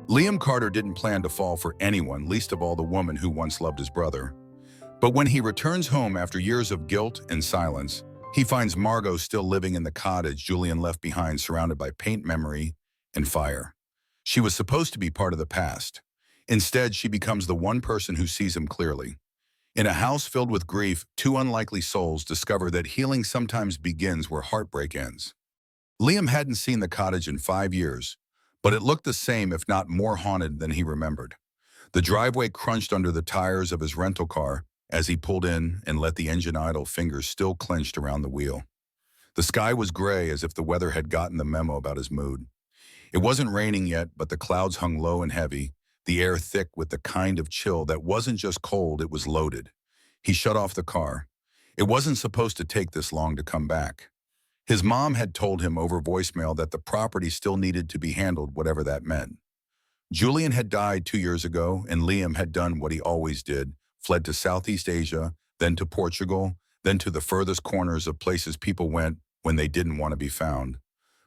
Liam Carter didn't plan to fall for anyone, least of all the woman who once loved his brother. But when he returns home after years of guilt and silence, he finds Margot still living in the cottage Julian left behind, surrounded by paint, memory, and fire. She was supposed to be part of the past. Instead, she becomes the one person who sees him clearly. In a house filled with grief, two unlikely souls discover that healing sometimes begins where heartbreak ends. Liam hadn't seen the cottage in 5 years, but it looked the same, if not more haunted than he remembered. The driveway crunched under the tires of his rental car as he pulled in and let the engine idle, fingers still clenched around the wheel. The sky was gray, as if the weather had gotten the memo about his mood. It wasn't raining yet, but the clouds hung low and heavy, the air thick with the kind of chill that wasn't just cold, it was loaded. He shut off the car. It wasn't supposed to take this long to come back. His mom had told him over voicemail that the property still needed to be handled, whatever that meant. Julian had died 2 years ago, and Liam had done what he always did, fled to Southeast Asia, then to Portugal, then to the furthest corners of places people went when they didn't want to be found.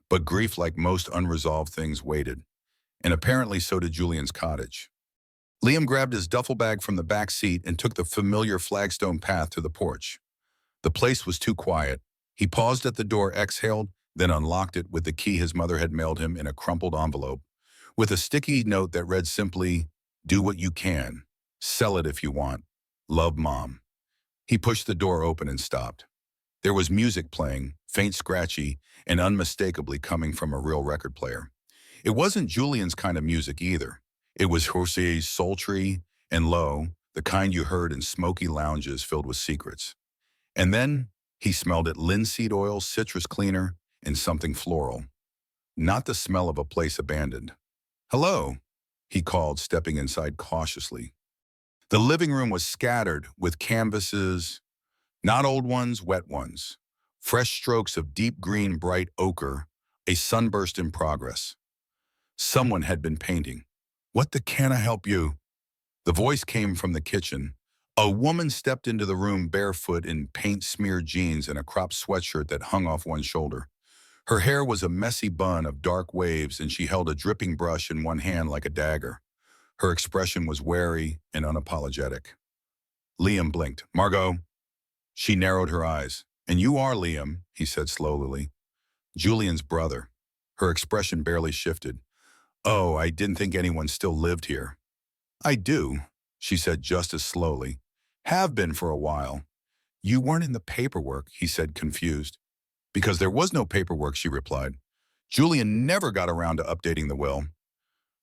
But grief, like most unresolved things, waited. And apparently so did Julian's cottage. Liam grabbed his duffel bag from the back seat and took the familiar flagstone path to the porch. The place was too quiet. He paused at the door, exhaled, then unlocked it with the key his mother had mailed him in a crumpled envelope, with a sticky note that read simply, "Do what you can. Sell it if you want. Love, Mom." He pushed the door open and stopped. There was music playing, faint, scratchy, and unmistakably coming from a real record player. It wasn't Julian's kind of music either. It was Jose's, sultry and low, the kind you heard in smoky lounges filled with secrets. And then he smelled it: linseed oil, citrus cleaner, and something floral. Not the smell of a place abandoned. "Hello," he called, stepping inside cautiously. The living room was scattered with canvases, not old ones, wet ones. Fresh strokes of deep green, bright ochre, a sunburst in progress. Someone had been painting. "What the can I help you?" The voice came from the kitchen. A woman stepped into the room barefoot in paint-smeared jeans and a cropped sweatshirt that hung off one shoulder. Her hair was a messy bun of dark waves, and she held a dripping brush in one hand like a dagger. Her expression was wary and unapologetic. Liam blinked. "Margot." She narrowed her eyes. "And you are Liam," he said slowly. "Julian's brother." Her expression barely shifted. "Oh, I didn't think anyone still lived here." "I do," she said just as slowly. "Have been for a while." "You weren't in the paperwork," he said, confused. "Because there was no paperwork," she replied. "Julian never got around to updating the will."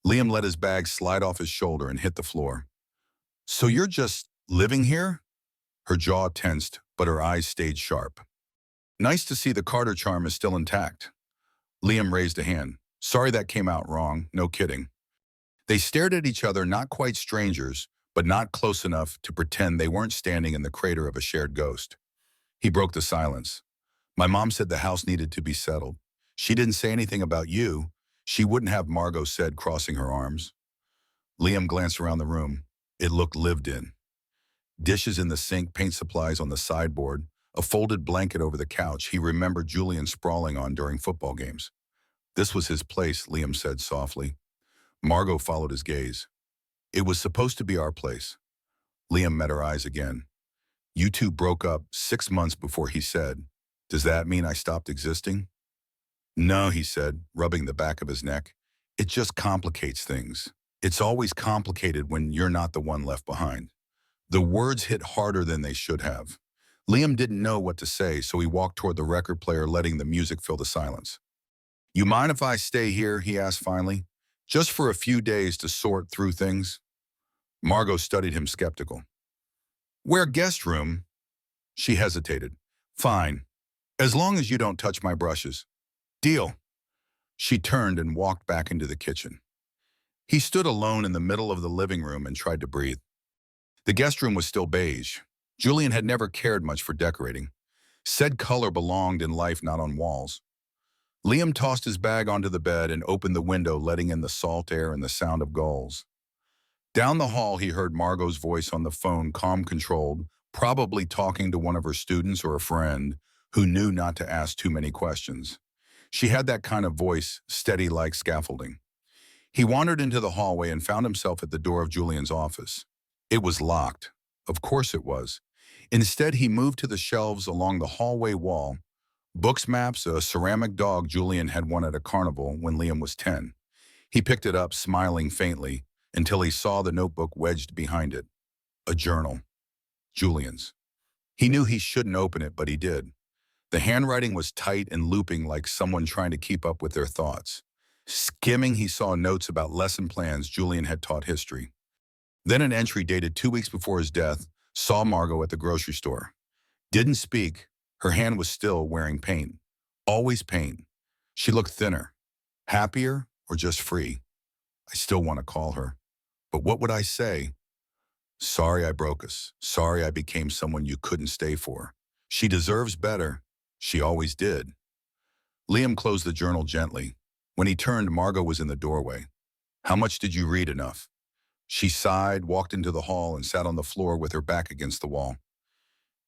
Liam let his bag slide off his shoulder and hit the floor. "So you're just living here?" Her jaw tensed, but her eyes stayed sharp. "Nice to see the Carter charm is still intact." Liam raised a hand. "Sorry that came out wrong, no kidding." They stared at each other, not quite strangers, but not close enough to pretend they weren't standing in the crater of a shared ghost. He broke the silence. "My mom said the house needed to be settled. She didn't say anything about you. She wouldn't have," Margot said, crossing her arms. Liam glanced around the room. It looked lived in. Dishes in the sink, paint supplies on the sideboard, a folded blanket over the couch he remembered Julian sprawling on during football games. "This was his place," Liam said softly. Margot followed his gaze. "It was supposed to be our place." Liam met her eyes again. "You two broke up 6 months before," he said. "Does that mean I stopped existing?" "No," he said, rubbing the back of his neck. "It just complicates things. It's always complicated when you're not the one left behind." The words hit harder than they should have. Liam didn't know what to say, so he walked toward the record player, letting the music fill the silence. "You mind if I stay here?" he asked finally. "Just for a few days to sort through things?" Margot studied him, skeptical. "Where guest room?" She hesitated. "Fine. As long as you don't touch my brushes." "Deal." She turned and walked back into the kitchen. He stood alone in the middle of the living room and tried to breathe. The guest room was still beige. Julian had never cared much for decorating. Said color belonged in life, not on walls. Liam tossed his bag onto the bed and opened the window, letting in the salt air and the sound of gulls. Down the hall, he heard Margot's voice on the phone, calm, controlled, probably talking to one of her students or a friend who knew not to ask too many questions. She had that kind of voice, steady like scaffolding. He wandered into the hallway and found himself at the door of Julian's office. It was locked. Of course it was. Instead, he moved to the shelves along the hallway wall. Books, maps, a ceramic dog Julian had won at a carnival when Liam was 10. He picked it up, smiling faintly, until he saw the notebook wedged behind it. A journal. Julian's. He knew he shouldn't open it, but he did. The handwriting was tight and looping like someone trying to keep up with their thoughts. Skimming, he saw notes about lesson plans Julian had taught history. Then an entry dated 2 weeks before his death, saw Margot at the grocery store. Didn't speak. Her hand was still wearing paint. Always paint. She looked thinner. Happier or just free? I still want to call her. But what would I say? Sorry I broke us. Sorry I became someone you couldn't stay for. She deserves better. She always did. Liam closed the journal gently. When he turned, Margot was in the doorway. How much did you read enough? She sighed, walked into the hall, and sat on the floor with her back against the wall.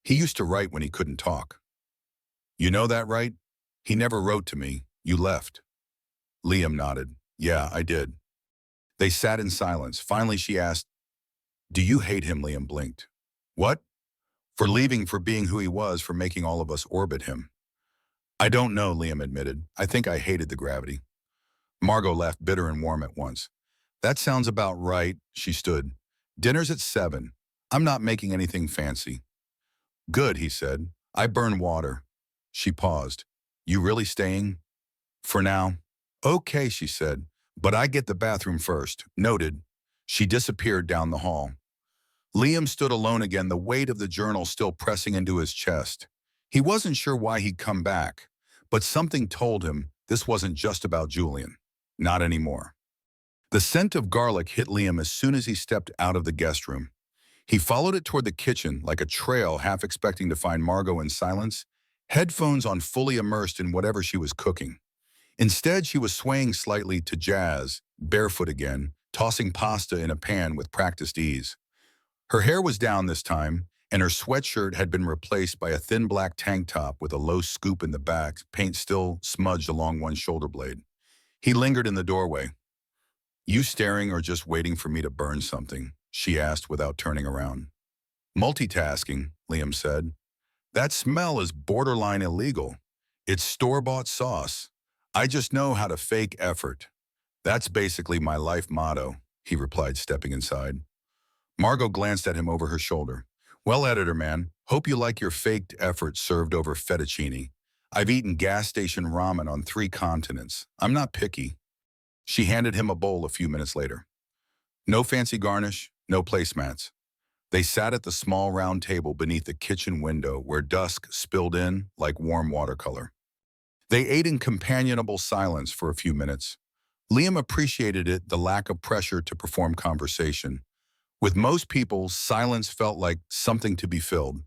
He used to write when he couldn't talk. You know that, right? He never wrote to me. You left. Liam nodded. Yeah, I did. They sat in silence. Finally, she asked, do you hate him? Liam blinked. What? For leaving, for being who he was, for making all of us orbit him. I don't know, Liam admitted. I think I hated the gravity. Margot laughed bitter and warm at once. That sounds about right, she stood. Dinner's at 7. I'm not making anything fancy. Good, he said. I burn water. She paused. You really staying? For now. Okay, she said. But I get the bathroom first. Noted. She disappeared down the hall. Liam stood alone again, the weight of the journal still pressing into his chest. He wasn't sure why he'd come back, but something told him this wasn't just about Julian. Not anymore. The scent of garlic hit Liam as soon as he stepped out of the guest room. He followed it toward the kitchen like a trail, half expecting to find Margot in silence, headphones on, fully immersed in whatever she was cooking. Instead, she was swaying slightly to jazz, barefoot again, tossing pasta in a pan with practiced ease. Her hair was down this time, and her sweatshirt had been replaced by a thin black tank top with a low scoop in the back, paint still smudged along one shoulder blade. He lingered in the doorway. You staring or just waiting for me to burn something? She asked without turning around. Multitasking, Liam said. That smell is borderline illegal. It's store-bought sauce. I just know how to fake effort. That's basically my life motto, he replied, stepping inside. Margot glanced at him over her shoulder. Well, editor man, hope you like your faked effort served over fettuccine. I've eaten gas station ramen on 3 continents. I'm not picky. She handed him a bowl a few minutes later. No fancy garnish, no placemats. They sat at the small round table beneath the kitchen window where dusk spilled in like warm watercolor. They ate in companionable silence for a few minutes. Liam appreciated it, the lack of pressure to perform conversation. With most people, silence felt like something to be filled.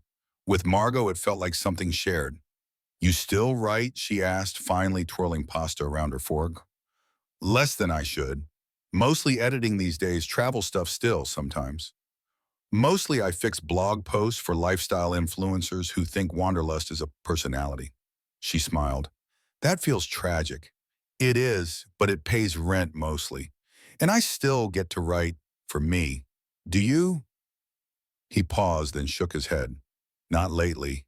With Margot, it felt like something shared. You still write? She asked, finally twirling pasta around her fork. Less than I should. Mostly editing these days, travel stuff still sometimes. Mostly I fix blog posts for lifestyle influencers who think wanderlust is a personality. She smiled. That feels tragic. It is, but it pays rent mostly. And I still get to write for me. Do you? He paused, then shook his head. Not lately.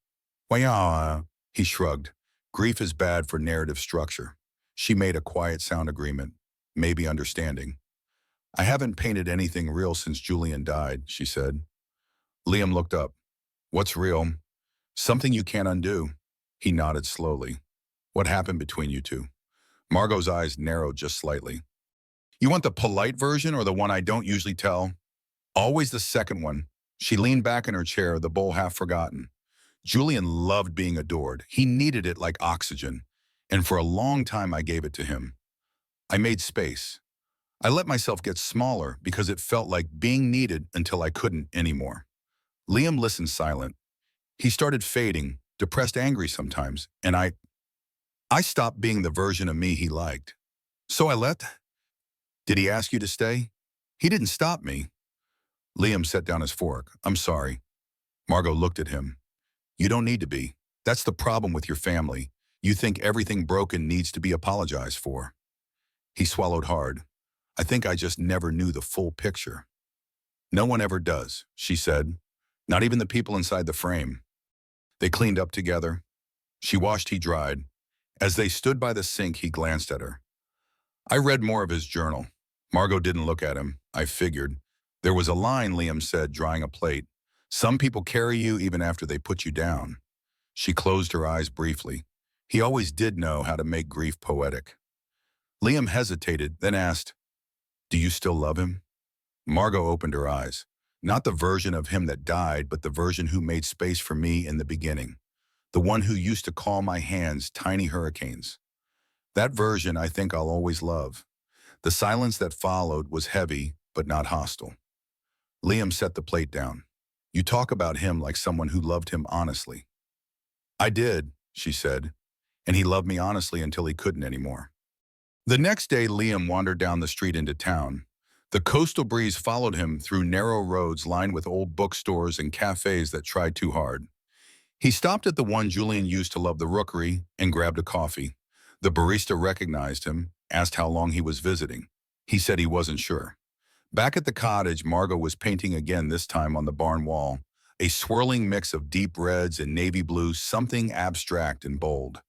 Well, he shrugged. Grief is bad for narrative structure. She made a quiet sound agreement, maybe understanding. I haven't painted anything real since Julian died, she said. Liam looked up. What's real? Something you can't undo. He nodded slowly. What happened between you two? Margot's eyes narrowed just slightly. You want the polite version or the one I don't usually tell? Always the second one. She leaned back in her chair, the bowl half forgotten. Julian loved being adored. He needed it like oxygen. And for a long time, I gave it to him. I made space. I let myself get smaller because it felt like being needed until I couldn't anymore. Liam listened silent. He started fading, depressed, angry sometimes, and I stopped being the version of me he liked. So I left. Did he ask you to stay? He didn't stop me. Liam set down his fork. I'm sorry. Margot looked at him. You don't need to be. That's the problem with your family. You think everything broken needs to be apologized for. He swallowed hard. I think I just never knew the full picture. No one ever does, she said. Not even the people inside the frame. They cleaned up together. She washed, he dried. As they stood by the sink, he glanced at her. I read more of his journal. Margot didn't look at him. I figured. There was a line, Liam said, drying a plate. Some people carry you even after they put you down. She closed her eyes briefly. He always did know how to make grief poetic. Liam hesitated, then asked, "Do you still love him?" Margot opened her eyes. Not the version of him that died, but the version who made space for me in the beginning. The one who used to call my hands tiny hurricanes. That version I think I'll always love. The silence that followed was heavy, but not hostile. Liam set the plate down. You talk about him like someone who loved him honestly. I did, she said, and he loved me honestly until he couldn't anymore. The next day, Liam wandered down the street into town. The coastal breeze followed him through narrow roads lined with old bookstores and cafes that tried too hard. He stopped at the one Julian used to love, the Rookery, and grabbed a coffee. The barista recognized him, asked how long he was visiting. He said he wasn't sure. Back at the cottage, Margot was painting again, this time on the barn wall. A swirling mix of deep reds and navy blues, something abstract and bold.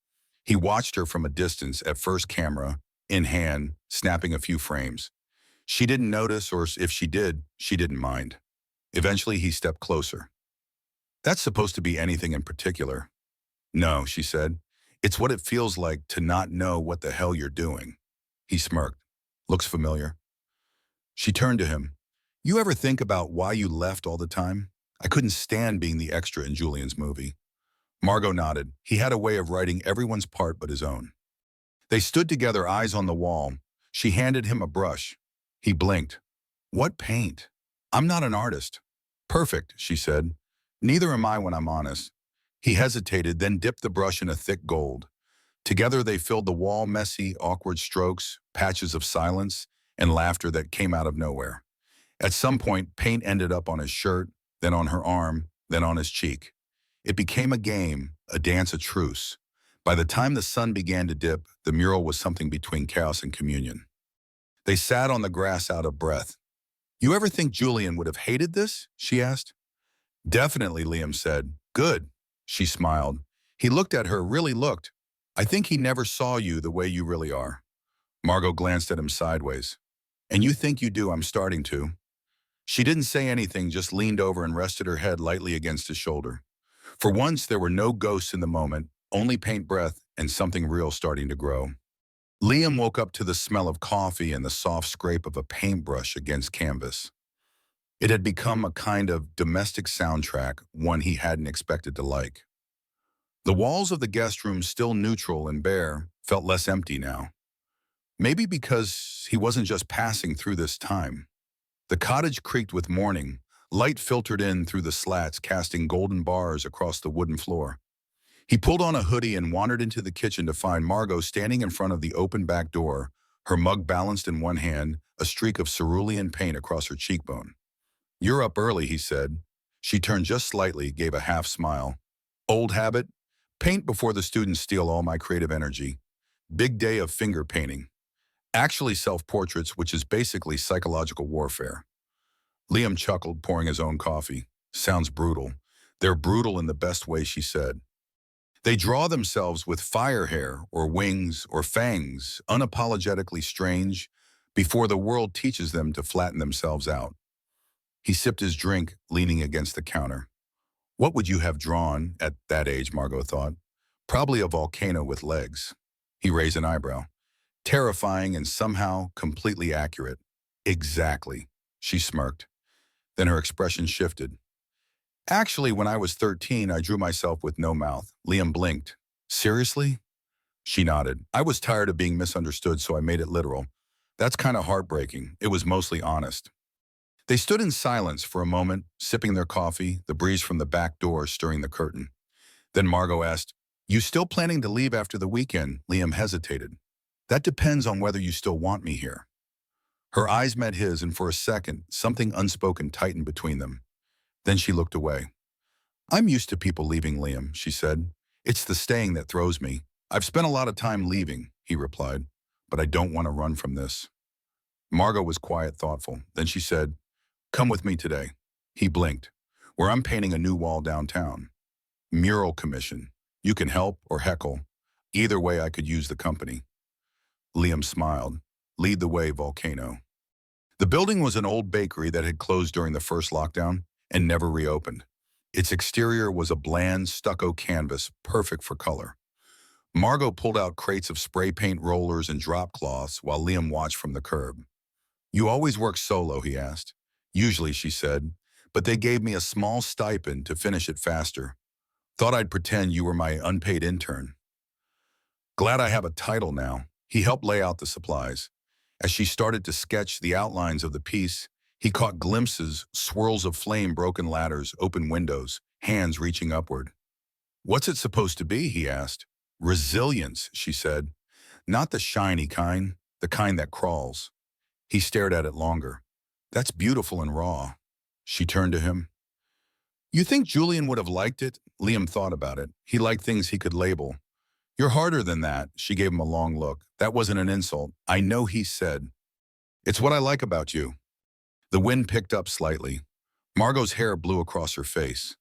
He watched her from a distance, at first camera in hand, snapping a few frames. She didn't notice, or if she did, she didn't mind. Eventually, he stepped closer. That's supposed to be anything in particular. No, she said. It's what it feels like to not know what the hell you're doing. He smirked. Looks familiar. She turned to him. You ever think about why you left all the time? I couldn't stand being the extra in Julian's movie. Margot nodded. He had a way of writing everyone's part but his own. They stood together, eyes on the wall. She handed him a brush. He blinked. What paint? I'm not an artist. Perfect, she said. Neither am I when I'm honest. He hesitated, then dipped the brush in a thick gold. Together they filled the wall, messy, awkward strokes, patches of silence, and laughter that came out of nowhere. At some point, paint ended up on his shirt, then on her arm, then on his cheek. It became a game, a dance, a truce. By the time the sun began to dip, the mural was something between chaos and communion. They sat on the grass out of breath. You ever think Julian would have hated this? She asked. Definitely, Liam said. Good. She smiled. He looked at her, really looked. I think he never saw you the way you really are. Margot glanced at him sideways. And you think you do, I'm starting to. She didn't say anything, just leaned over and rested her head lightly against his shoulder. For once, there were no ghosts in the moment, only paint breath and something real starting to grow. Liam woke up to the smell of coffee and the soft scrape of a paintbrush against canvas. It had become a kind of domestic soundtrack, one he hadn't expected to like. The walls of the guest room, still neutral and bare, felt less empty now. Maybe because he wasn't just passing through this time. The cottage creaked with morning. Light filtered in through the slats, casting golden bars across the wooden floor. He pulled on a hoodie and wandered into the kitchen to find Margot standing in front of the open back door, her mug balanced in one hand, a streak of cerulean paint across her cheekbone. You're up early, he said. She turned just slightly, gave a half smile. Old habit? Paint before the students steal all my creative energy. Big day of finger painting. Actually self-portraits, which is basically psychological warfare. Liam chuckled, pouring his own coffee. Sounds brutal. They're brutal in the best way, she said. They draw themselves with fire hair or wings or fangs, unapologetically strange, before the world teaches them to flatten themselves out. He sipped his drink, leaning against the counter. What would you have drawn at that age, Margot thought? Probably a volcano with legs. He raised an eyebrow. Terrifying and somehow completely accurate. Exactly, she smirked. Then her expression shifted. Actually, when I was 13, I drew myself with no mouth. Liam blinked. Seriously? She nodded. I was tired of being misunderstood, so I made it literal. That's kind of heartbreaking. It was mostly honest. They stood in silence for a moment, sipping their coffee, the breeze from the back door stirring the curtain. Then Margot asked, You still planning to leave after the weekend? Liam hesitated. That depends on whether you still want me here. Her eyes met his, and for a second, something unspoken tightened between them. Then she looked away. I'm used to people leaving, Liam, she said. It's the staying that throws me. I've spent a lot of time leaving, he replied, but I don't want to run from this. Margot was quiet, thoughtful. Then she said, "Come with me today." He blinked. "Where I'm painting a new wall downtown. Mural commission. You can help or heckle. Either way, I could use the company." Liam smiled. "Lead the way, Volcano." The building was an old bakery that had closed during the first lockdown and never reopened. Its exterior was a bland stucco canvas, perfect for color. Margot pulled out crates of spray paint rollers and drop cloths while Liam watched from the curb. "You always work solo?" he asked. "Usually," she said, "but they gave me a small stipend to finish it faster. Thought I'd pretend you were my unpaid intern." "Glad I have a title now." He helped lay out the supplies. As she started to sketch the outlines of the piece, he caught glimpses, swirls of flame, broken ladders, open windows, hands reaching upward. "What's it supposed to be?" he asked. "Resilience," she said. "Not the shiny kind, the kind that crawls." He stared at it longer. "That's beautiful and raw." She turned to him. "You think Julian would have liked it?" Liam thought about it. He liked things he could label. "You're harder than that." She gave him a long look. "That wasn't an insult." "I know," he said. "It's what I like about you." The wind picked up slightly. Margot's hair blew across her face.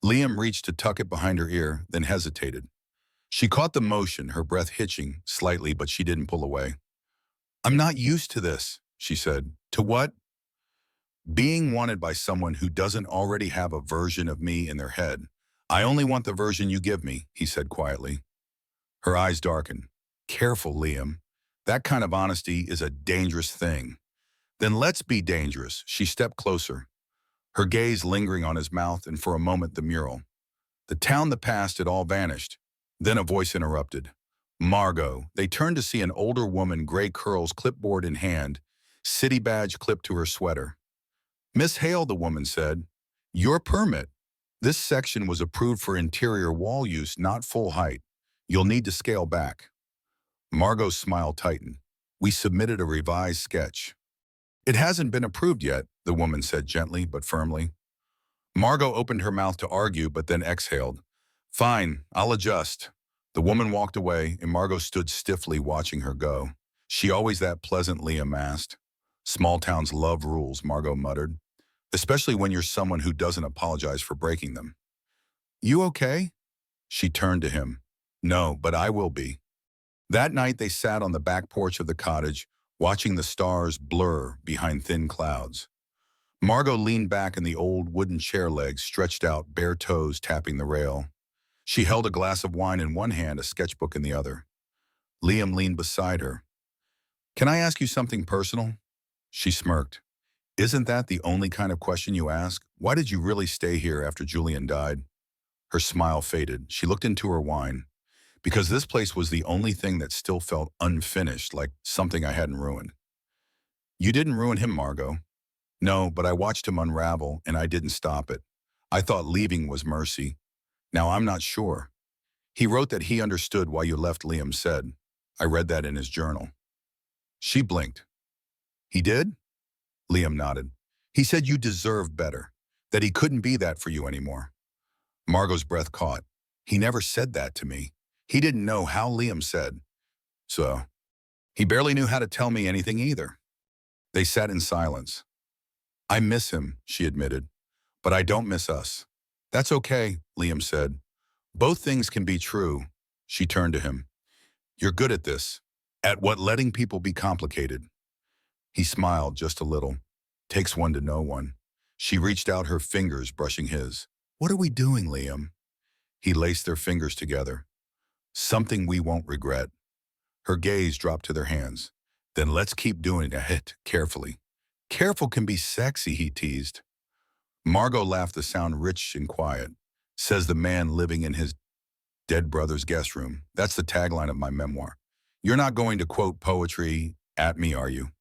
Liam reached to tuck it behind her ear, then hesitated. She caught the motion, her breath hitching slightly, but she didn't pull away. "I'm not used to this," she said. "To what?" "Being wanted by someone who doesn't already have a version of me in their head. I only want the version you give me," he said quietly. Her eyes darkened. "Careful, Liam. That kind of honesty is a dangerous thing." "Then let's be dangerous." She stepped closer, her gaze lingering on his mouth and for a moment the mural. The town, the past, it all vanished. Then a voice interrupted. "Margot." They turned to see an older woman, gray curls, clipboard in hand, city badge clipped to her sweater. "Miss Hale," the woman said, "your permit. This section was approved for interior wall use, not full height. You'll need to scale back." Margot's smile tightened. "We submitted a revised sketch." "It hasn't been approved yet," the woman said gently but firmly. Margot opened her mouth to argue but then exhaled. "Fine, I'll adjust." The woman walked away and Margot stood stiffly watching her go. "She always that pleasant?" Liam asked. "Small towns love rules," Margot muttered. "Especially when you're someone who doesn't apologize for breaking them." "You okay?" She turned to him. "No, but I will be." That night they sat on the back porch of the cottage, watching the stars blur behind thin clouds. Margot leaned back in the old wooden chair legs, stretched out, bare toes tapping the rail. She held a glass of wine in one hand, a sketchbook in the other. Liam leaned beside her. "Can I ask you something personal?" She smirked. "Isn't that the only kind of question you ask? Why did you really stay here after Julian died?" Her smile faded. She looked into her wine. "Because this place was the only thing that still felt unfinished, like something I hadn't ruined." "You didn't ruin him, Margot." "No, but I watched him unravel, and I didn't stop it. I thought leaving was mercy. Now I'm not sure." "He wrote that he understood why you left," Liam said. "I read that in his journal." She blinked. "He did?" Liam nodded. "He said you deserved better, that he couldn't be that for you anymore." Margot's breath caught. "He never said that to me." He didn't know how. Liam said. "So, he barely knew how to tell me anything either." They sat in silence. "I miss him," she admitted, "but I don't miss us." "That's okay," Liam said. "Both things can be true." She turned to him. "You're good at this. At what? Letting people be complicated." He smiled just a little. "Takes one to know one." She reached out, her fingers brushing his. "What are we doing, Liam?" He laced their fingers together. "Something we won't regret." Her gaze dropped to their hands. "Then let's keep doing it carefully." "Careful can be sexy," he teased. Margot laughed, the sound rich and quiet. "Says the man living in his dead brother's guest room. That's the tagline of my memoir. You're not going to quote poetry at me, are you?"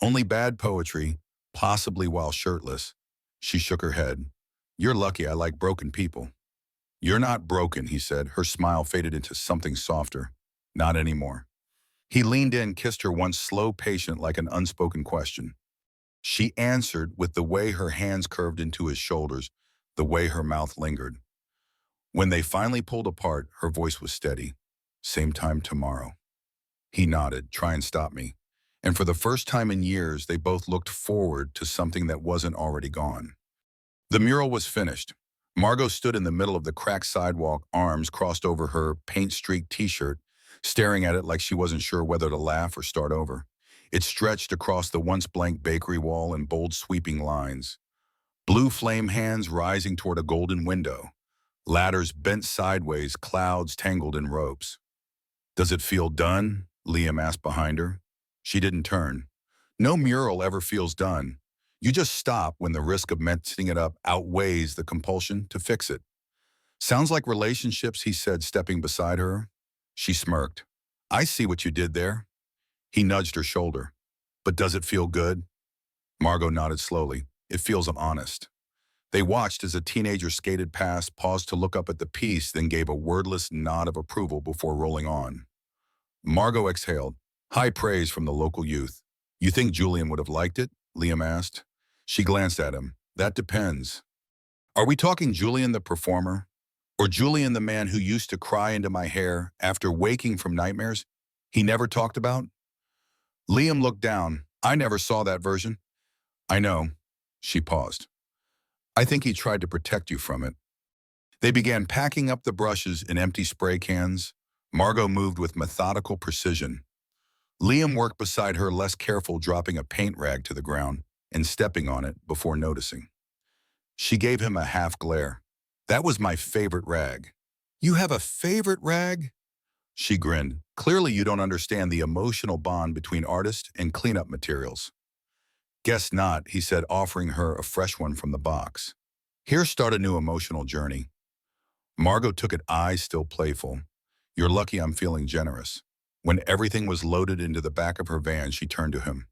"Only bad poetry, possibly while shirtless." She shook her head. "You're lucky. I like broken people." "You're not broken," he said. Her smile faded into something softer. "Not anymore." He leaned in, kissed her once, slow, patient, like an unspoken question. She answered with the way her hands curved into his shoulders, the way her mouth lingered. When they finally pulled apart, her voice was steady. "Same time tomorrow." He nodded. "Try and stop me." And for the first time in years, they both looked forward to something that wasn't already gone. The mural was finished. Margot stood in the middle of the cracked sidewalk, arms crossed over her paint-streaked t-shirt, staring at it like she wasn't sure whether to laugh or start over. It stretched across the once blank bakery wall in bold sweeping lines. Blue flame hands rising toward a golden window. Ladders bent sideways, clouds tangled in ropes. "Does it feel done?" Liam asked behind her. She didn't turn. No mural ever feels done. You just stop when the risk of messing it up outweighs the compulsion to fix it. "Sounds like relationships," he said, stepping beside her. She smirked. "I see what you did there." He nudged her shoulder. "But does it feel good?" Margot nodded slowly. "It feels honest." They watched as a teenager skated past, paused to look up at the piece, then gave a wordless nod of approval before rolling on. Margot exhaled. High praise from the local youth. "You think Julian would have liked it?" Liam asked. She glanced at him. "That depends. Are we talking Julian the performer? Or Julian the man who used to cry into my hair after waking from nightmares he never talked about?" Liam looked down. "I never saw that version." "I know." She paused. "I think he tried to protect you from it." They began packing up the brushes in empty spray cans. Margot moved with methodical precision. Liam worked beside her, less careful, dropping a paint rag to the ground and stepping on it before noticing. She gave him a half glare. "That was my favorite rag." "You have a favorite rag?" She grinned. "Clearly you don't understand the emotional bond between artist and cleanup materials." "Guess not," he said, offering her a fresh one from the box. "Here, start a new emotional journey." Margot took it, eyes still playful. "You're lucky I'm feeling generous." When everything was loaded into the back of her van, she turned to him.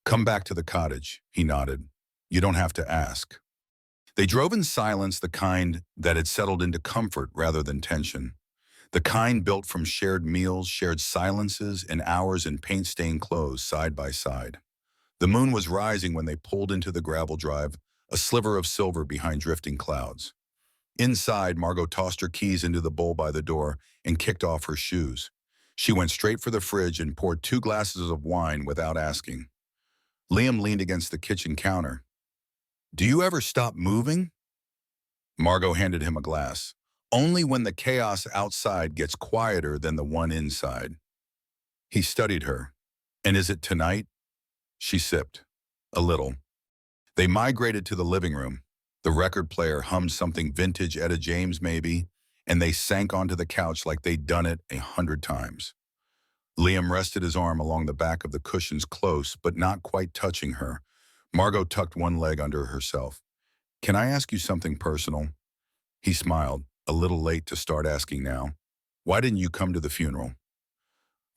"Come back to the cottage," he nodded. "You don't have to ask." They drove in silence, the kind that had settled into comfort rather than tension. The kind built from shared meals, shared silences, and hours in paint-stained clothes side by side. The moon was rising when they pulled into the gravel drive, a sliver of silver behind drifting clouds. Inside, Margot tossed her keys into the bowl by the door and kicked off her shoes. She went straight for the fridge and poured 2 glasses of wine without asking. Liam leaned against the kitchen counter. "Do you ever stop moving?" Margot handed him a glass. "Only when the chaos outside gets quieter than the one inside." He studied her. "And is it tonight?" She sipped. "A little." They migrated to the living room. The record player hummed something vintage, Etta James maybe, and they sank onto the couch like they'd done it 100 times. Liam rested his arm along the back of the cushions, close but not quite touching her. Margot tucked one leg under herself. "Can I ask you something personal?" He smiled, a little late to start asking now. "Why didn't you come to the funeral?"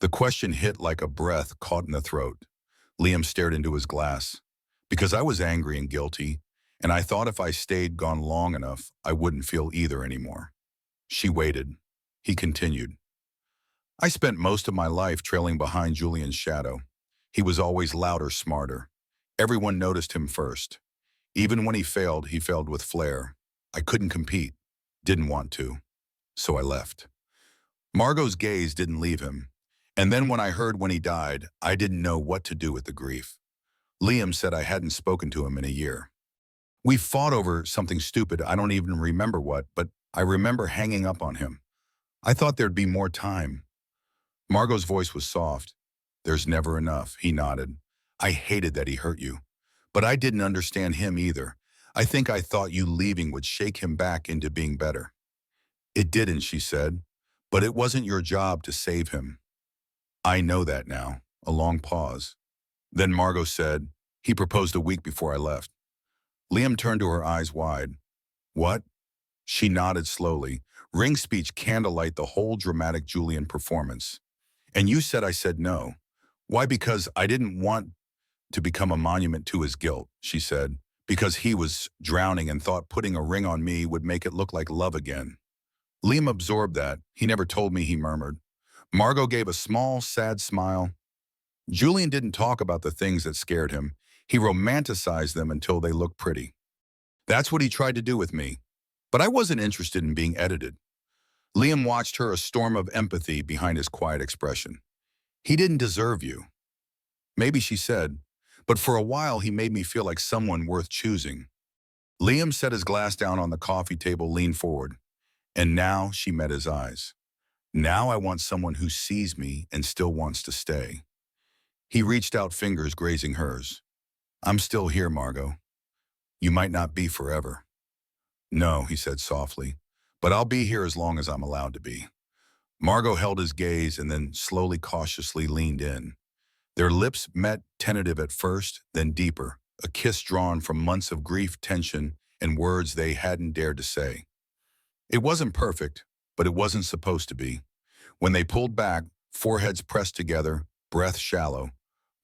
The question hit like a breath caught in the throat. Liam stared into his glass. "Because I was angry and guilty, and I thought if I stayed gone long enough, I wouldn't feel either anymore." She waited. He continued. "I spent most of my life trailing behind Julian's shadow. He was always louder, smarter. Everyone noticed him first. Even when he failed with flair. I couldn't compete. Didn't want to. So I left." Margot's gaze didn't leave him. "And then when he died, I didn't know what to do with the grief. Liam said I hadn't spoken to him in a year. We fought over something stupid, I don't even remember what, but I remember hanging up on him. I thought there'd be more time." Margot's voice was soft. "There's never enough," he nodded. "I hated that he hurt you. But I didn't understand him either. I thought you leaving would shake him back into being better." "It didn't," she said. "But it wasn't your job to save him." "I know that now." A long pause. Then Margot said, "He proposed a week before I left." Liam turned to her, eyes wide. "What?" She nodded slowly. Ring speech, candlelight, the whole dramatic Julian performance. "And you said I said no." "Why? Because I didn't want to become a monument to his guilt," she said. "Because he was drowning and thought putting a ring on me would make it look like love again." Liam absorbed that. "He never told me," he murmured. Margot gave a small, sad smile. "Julian didn't talk about the things that scared him. He romanticized them until they looked pretty. That's what he tried to do with me. But I wasn't interested in being edited." Liam watched her, a storm of empathy behind his quiet expression. "He didn't deserve you." Maybe, she said, but for a while he made me feel like someone worth choosing. Liam set his glass down on the coffee table, leaned forward, and now she met his eyes. Now I want someone who sees me and still wants to stay. He reached out, fingers grazing hers. I'm still here, Margot. You might not be forever. No, he said softly, but I'll be here as long as I'm allowed to be. Margot held his gaze and then slowly, cautiously leaned in. Their lips met, tentative at first, then deeper, a kiss drawn from months of grief, tension, and words they hadn't dared to say. It wasn't perfect, but it wasn't supposed to be. When they pulled back, foreheads pressed together, breath shallow,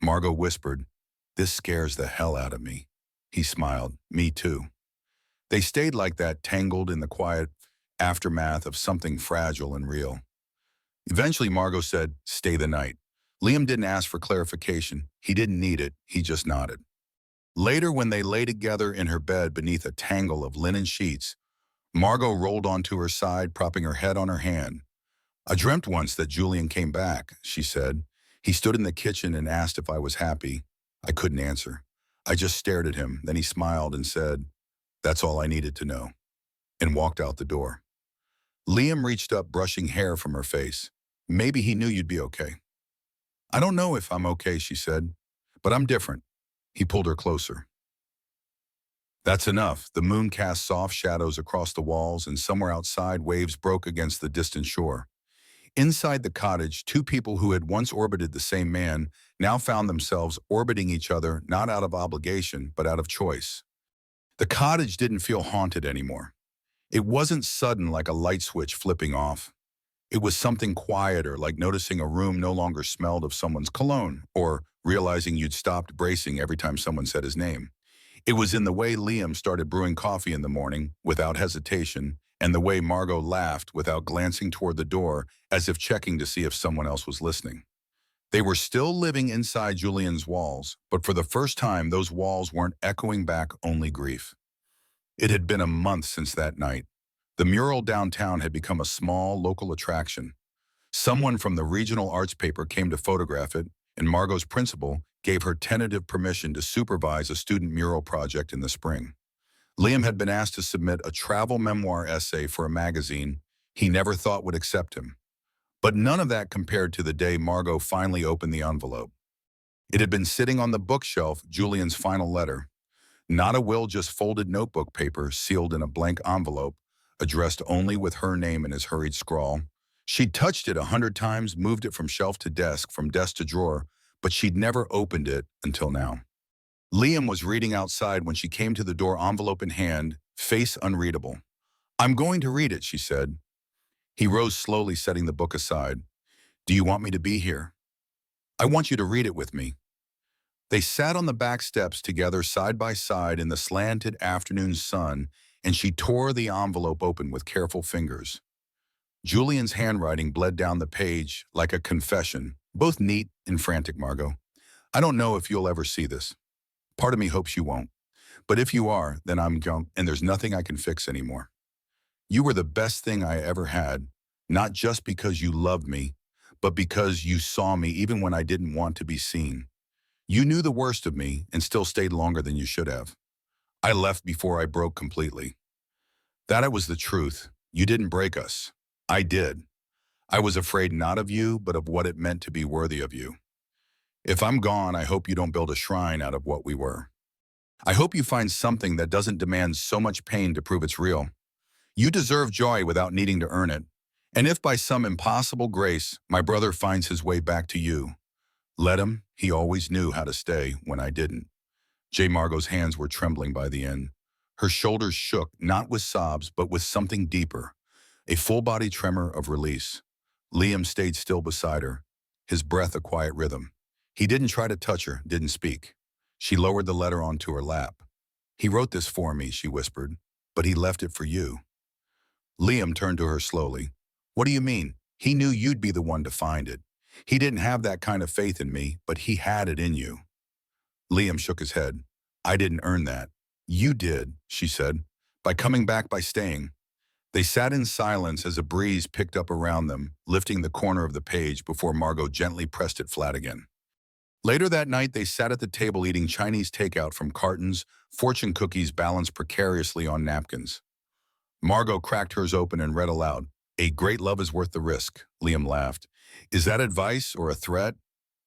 Margot whispered, "This scares the hell out of me." He smiled, "Me too." They stayed like that, tangled in the quiet aftermath of something fragile and real. Eventually, Margot said, "Stay the night." Liam didn't ask for clarification. He didn't need it. He just nodded. Later, when they lay together in her bed beneath a tangle of linen sheets, Margot rolled onto her side, propping her head on her hand. "I dreamt once that Julian came back," she said. "He stood in the kitchen and asked if I was happy. I couldn't answer. I just stared at him. Then he smiled and said, 'That's all I needed to know,' and walked out the door." Liam reached up, brushing hair from her face. "Maybe he knew you'd be okay." "I don't know if I'm okay," she said, "but I'm different." He pulled her closer. "That's enough." The moon cast soft shadows across the walls, and somewhere outside, waves broke against the distant shore. Inside the cottage, two people who had once orbited the same man now found themselves orbiting each other, not out of obligation, but out of choice. The cottage didn't feel haunted anymore. It wasn't sudden, like a light switch flipping off. It was something quieter, like noticing a room no longer smelled of someone's cologne, or realizing you'd stopped bracing every time someone said his name. It was in the way Liam started brewing coffee in the morning, without hesitation, and the way Margot laughed without glancing toward the door, as if checking to see if someone else was listening. They were still living inside Julian's walls, but for the first time, those walls weren't echoing back only grief. It had been a month since that night. The mural downtown had become a small local attraction. Someone from the regional arts paper came to photograph it, and Margot's principal gave her tentative permission to supervise a student mural project in the spring. Liam had been asked to submit a travel memoir essay for a magazine he never thought would accept him. But none of that compared to the day Margot finally opened the envelope. It had been sitting on the bookshelf, Julian's final letter. Not a will, just folded notebook paper sealed in a blank envelope, addressed only with her name in his hurried scrawl. She'd touched it 100 times, moved it from shelf to desk, from desk to drawer, but she'd never opened it until now. Liam was reading outside when she came to the door, envelope in hand, face unreadable. "I'm going to read it," she said. He rose slowly, setting the book aside. "Do you want me to be here?" "I want you to read it with me." They sat on the back steps together, side by side in the slanted afternoon sun, and she tore the envelope open with careful fingers. Julian's handwriting bled down the page like a confession, both neat and frantic. "Margot, I don't know if you'll ever see this. Part of me hopes you won't. But if you are, then I'm gone, and there's nothing I can fix anymore. You were the best thing I ever had, not just because you loved me, but because you saw me even when I didn't want to be seen. You knew the worst of me and still stayed longer than you should have. I left before I broke completely. That was the truth. You didn't break us. I did. I was afraid not of you, but of what it meant to be worthy of you. If I'm gone, I hope you don't build a shrine out of what we were. I hope you find something that doesn't demand so much pain to prove it's real. You deserve joy without needing to earn it. And if by some impossible grace my brother finds his way back to you, let him. He always knew how to stay when I didn't." Margot's hands were trembling by the end. Her shoulders shook, not with sobs, but with something deeper, a full-body tremor of release. Liam stayed still beside her, his breath a quiet rhythm. He didn't try to touch her, didn't speak. She lowered the letter onto her lap. "He wrote this for me," she whispered, "but he left it for you." Liam turned to her slowly. "What do you mean?" "He knew you'd be the one to find it. He didn't have that kind of faith in me, but he had it in you." Liam shook his head. "I didn't earn that. You did," she said, "by coming back, by staying." They sat in silence as a breeze picked up around them, lifting the corner of the page before Margot gently pressed it flat again. Later that night, they sat at the table eating Chinese takeout from cartons, fortune cookies balanced precariously on napkins. Margot cracked hers open and read aloud. "A great love is worth the risk," Liam laughed. "Is that advice or a threat?"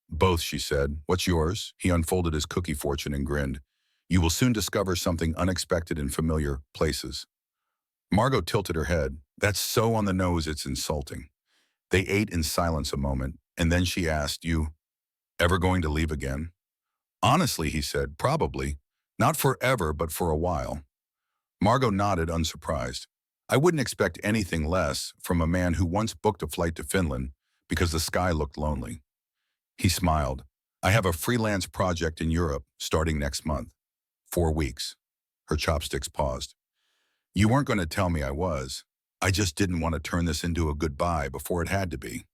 "Both," she said. "What's yours?" He unfolded his cookie fortune and grinned. "You will soon discover something unexpected in familiar places." Margot tilted her head. "That's so on the nose it's insulting." They ate in silence a moment, and then she asked, "You ever going to leave again?" "Honestly," he said, "probably. Not forever, but for a while." Margot nodded, unsurprised. "I wouldn't expect anything less from a man who once booked a flight to Finland because the sky looked lonely." He smiled. "I have a freelance project in Europe starting next month. 4 weeks." Her chopsticks paused. "You weren't going to tell me I was. I just didn't want to turn this into a goodbye before it had to be."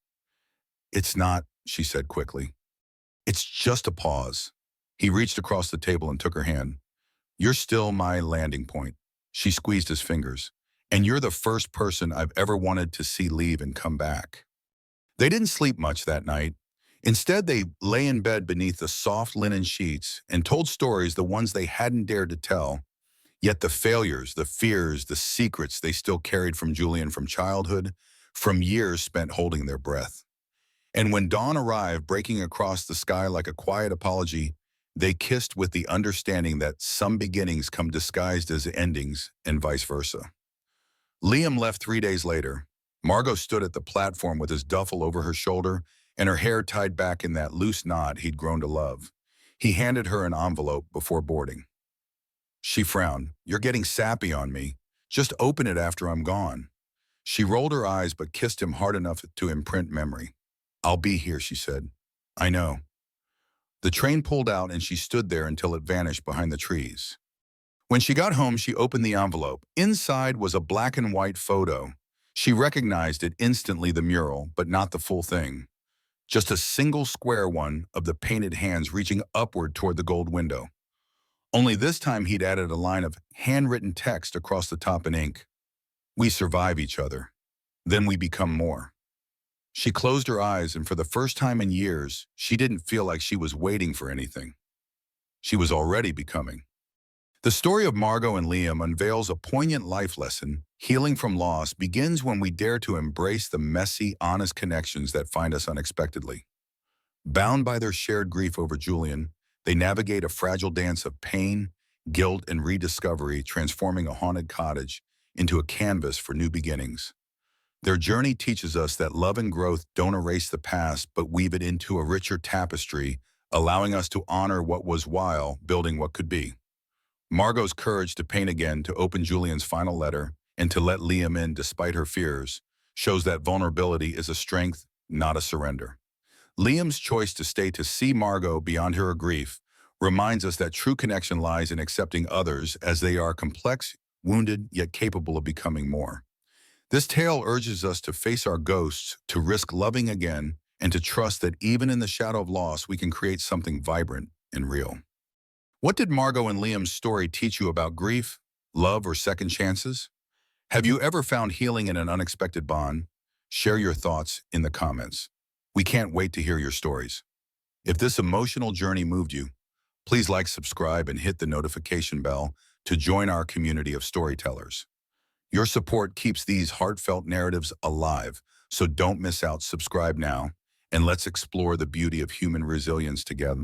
"It's not," she said quickly. "It's just a pause." He reached across the table and took her hand. "You're still my landing point." She squeezed his fingers. "And you're the first person I've ever wanted to see leave and come back." They didn't sleep much that night. Instead, they lay in bed beneath the soft linen sheets and told stories, the ones they hadn't dared to tell. Yet the failures, the fears, the secrets they still carried from Julian, from childhood, from years spent holding their breath. And when dawn arrived, breaking across the sky like a quiet apology, they kissed with the understanding that some beginnings come disguised as endings and vice versa. Liam left 3 days later. Margot stood at the platform with his duffel over her shoulder and her hair tied back in that loose knot he'd grown to love. He handed her an envelope before boarding. She frowned. "You're getting sappy on me. Just open it after I'm gone." She rolled her eyes but kissed him hard enough to imprint memory. "I'll be here," she said. "I know." The train pulled out and she stood there until it vanished behind the trees. When she got home, she opened the envelope. Inside was a black and white photo. She recognized it instantly, the mural, but not the full thing. Just a single square one of the painted hands reaching upward toward the gold window. Only this time he'd added a line of handwritten text across the top in ink. "We survive each other. Then we become more." She closed her eyes, and for the first time in years, she didn't feel like she was waiting for anything. She was already becoming. The story of Margot and Liam unveils a poignant life lesson. Healing from loss begins when we dare to embrace the messy, honest connections that find us unexpectedly. Bound by their shared grief over Julian, they navigate a fragile dance of pain, guilt, and rediscovery, transforming a haunted cottage into a canvas for new beginnings. Their journey teaches us that love and growth don't erase the past, but weave it into a richer tapestry, allowing us to honor what was while building what could be. Margot's courage to paint again, to open Julian's final letter, and to let Liam in despite her fears, shows that vulnerability is a strength, not a surrender. Liam's choice to stay to see Margot beyond her grief reminds us that true connection lies in accepting others as they are, complex, wounded, yet capable of becoming more. This tale urges us to face our ghosts, to risk loving again, and to trust that even in the shadow of loss, we can create something vibrant and real. What did Margot and Liam's story teach you about grief, love, or second chances? Have you ever found healing in an unexpected bond? Share your thoughts in the comments. We can't wait to hear your stories. If this emotional journey moved you, please like, subscribe, and hit the notification bell to join our community of storytellers. Your support keeps these heartfelt narratives alive, so don't miss out. Subscribe now, and let's explore the beauty of human resilience together.